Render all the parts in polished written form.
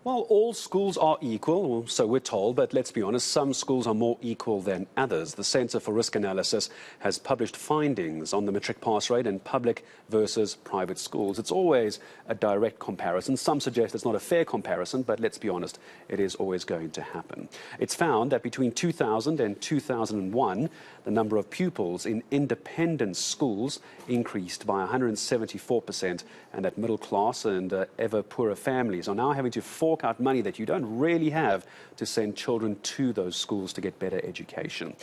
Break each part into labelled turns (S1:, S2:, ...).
S1: Well, all schools are equal, or so we're told, but let's be honest, some schools are more equal than others. The Centre for Risk Analysis has published findings on the matric pass rate in public versus private schools. It's always a direct comparison. Some suggest it's not a fair comparison, but let's be honest, it is always going to happen. It's found that between 2000 and 2001, the number of pupils in independent schools increased by 174%, and that middle class and ever poorer families are now having to fork out money that you don't really have to send children to those schools to get better education.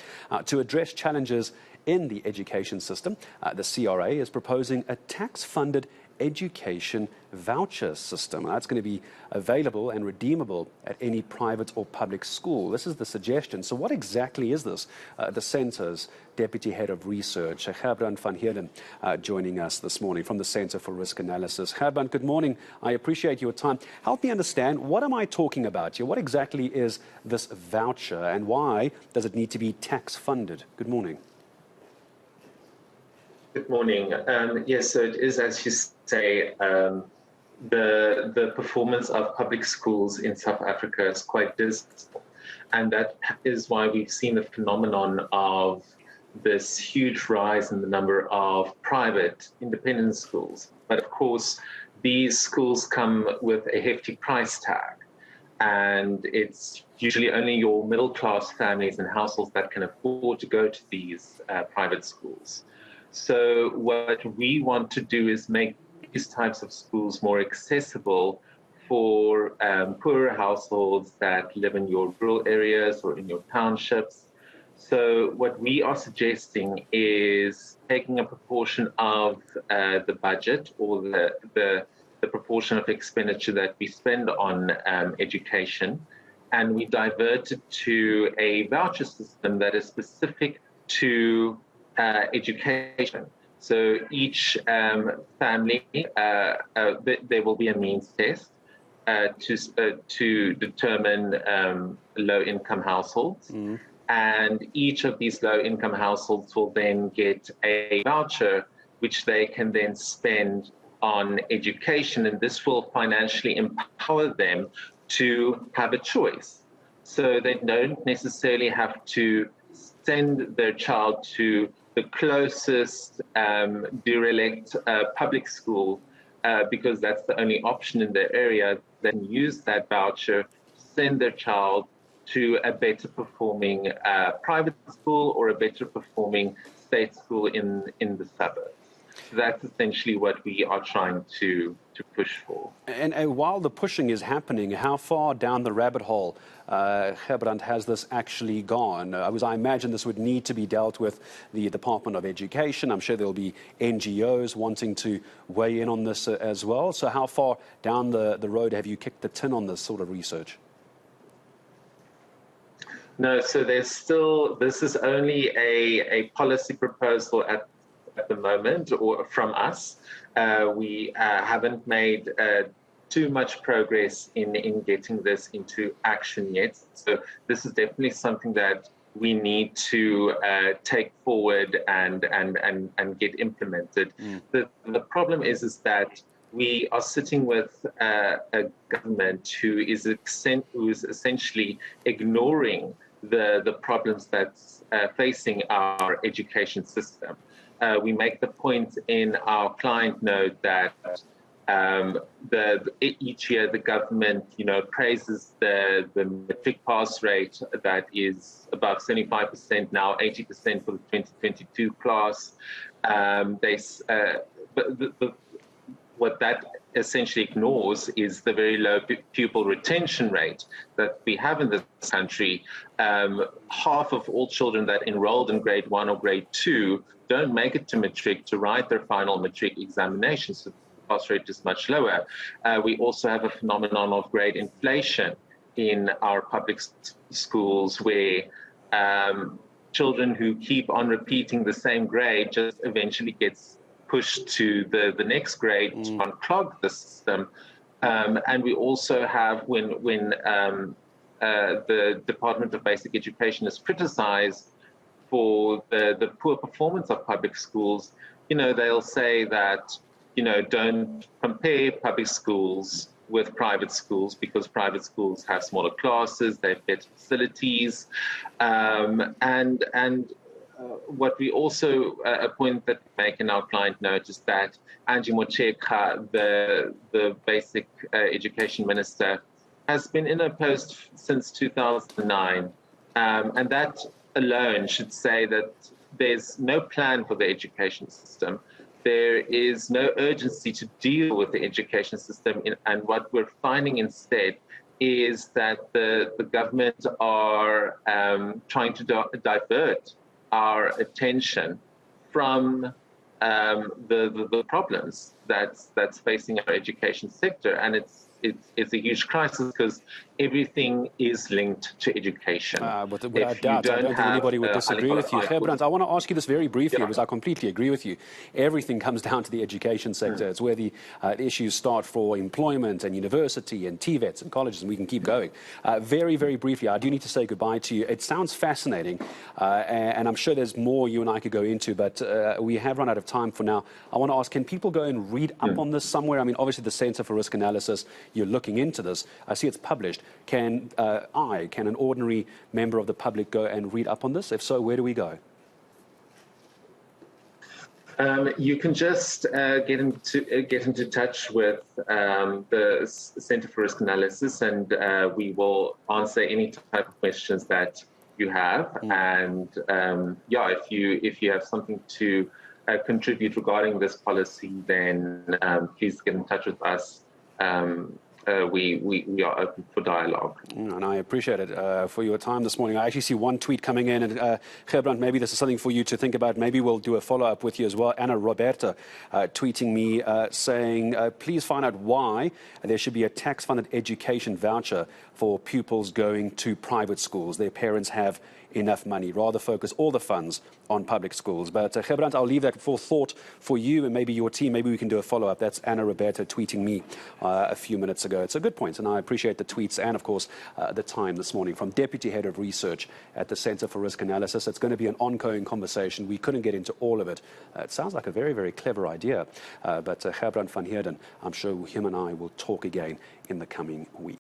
S1: To address challenges in the education system, the CRA is proposing a tax-funded education voucher system. That's going to be available and redeemable at any private or public school. This is the suggestion. So what exactly is this? The Centre's Deputy Head of Research, Gerbrandt Van Heerden, joining us this morning from the Centre for Risk Analysis. Gerbrandt, good morning. I appreciate your time. Help me understand, what am I talking about here? What exactly is this voucher and why does it need to be tax-funded? Good morning.
S2: Good morning. Yes, so it is, as you say, the performance of public schools in South Africa is quite dismal. And that is why we've seen the phenomenon of this huge rise in the number of private independent schools. But of course, these schools come with a hefty price tag. And it's usually only your middle class families and households that can afford to go to these private schools. So what we want to do is make these types of schools more accessible for poorer households that live in your rural areas or in your townships. So what we are suggesting is taking a proportion of the budget or the proportion of expenditure that we spend on education, and we divert it to a voucher system that is specific to education. So each family, there will be a means test to determine low-income households. Mm. And each of these low-income households will then get a voucher, which they can then spend on education. And this will financially empower them to have a choice. So they don't necessarily have to send their child to the closest derelict public school because that's the only option in their area. Then use that voucher, send their child to a better performing private school or a better performing state school in the suburbs. So that's essentially what we are trying to push for.
S1: And while the pushing is happening, how far down the rabbit hole, Gerbrandt, has this actually gone? I imagine this would need to be dealt with the Department of Education. I'm sure there'll be NGOs wanting to weigh in on this as well. So how far down the road have you kicked the tin on this sort of research?
S2: No, so this is only a policy proposal at the moment, or from us. We haven't made too much progress in getting this into action yet. So this is definitely something that we need to take forward and get implemented. Mm. The problem is that we are sitting with a government who is essentially ignoring the problems that's facing our education system. We make the point in our client note that each year the government, praises the matric pass rate that is above 75%, now 80% for the 2022 class. What that essentially ignores is the very low pupil retention rate that we have in this country. Half of all children that enrolled in grade 1 or grade 2 don't make it to matric to write their final matric examination, so the pass rate is much lower. We also have a phenomenon of grade inflation in our public schools where children who keep on repeating the same grade just eventually gets pushed to the next grade to unclog the system. And we also have, when the Department of Basic Education is criticized for the poor performance of public schools, they'll say that, don't compare public schools with private schools because private schools have smaller classes, they have better facilities, what we also, a point that we make in our client note is that Angie Mocheka, the basic education minister, has been in her post since 2009. And that alone should say that there's no plan for the education system. There is no urgency to deal with the education system. And what we're finding instead is that the government are trying to divert our attention from the problems that's facing our education sector, and it's a huge crisis because everything is linked to education.
S1: Without doubt, I don't think anybody would disagree with you. Gerbrandt, I want to ask you this very briefly because I completely agree with you. Everything comes down to the education sector. It's where the issues start for employment and university and TVETs and colleges, and we can keep going. Very, very briefly, I do need to say goodbye to you. It sounds fascinating, and I'm sure there's more you and I could go into, but we have run out of time for now. I want to ask, can people go and read up on this somewhere? I mean, obviously the Centre for Risk Analysis, you're looking into this. I see it's published. Can an ordinary member of the public go and read up on this? If so, where do we go?
S2: You can just get into touch with the Centre for Risk Analysis, and we will answer any type of questions that you have. And if you have something to contribute regarding this policy, then please get in touch with us. We are open for dialogue.
S1: And I appreciate it for your time this morning. I actually see one tweet coming in, and Gerbrandt, maybe this is something for you to think about. Maybe we'll do a follow-up with you as well. Anna Roberta tweeting me saying, please find out why there should be a tax-funded education voucher for pupils going to private schools. Their parents have enough money. Rather focus all the funds on public schools. But Gerbrandt, I'll leave that for thought for you and maybe your team. Maybe we can do a follow-up. That's Anna Roberta tweeting me a few minutes ago. It's a good point, and I appreciate the tweets and, of course, the time this morning from Deputy Head of Research at the Centre for Risk Analysis. It's going to be an ongoing conversation. We couldn't get into all of it. It sounds like a very, very clever idea. But Gerbrandt Van Heerden, I'm sure him and I will talk again in the coming week.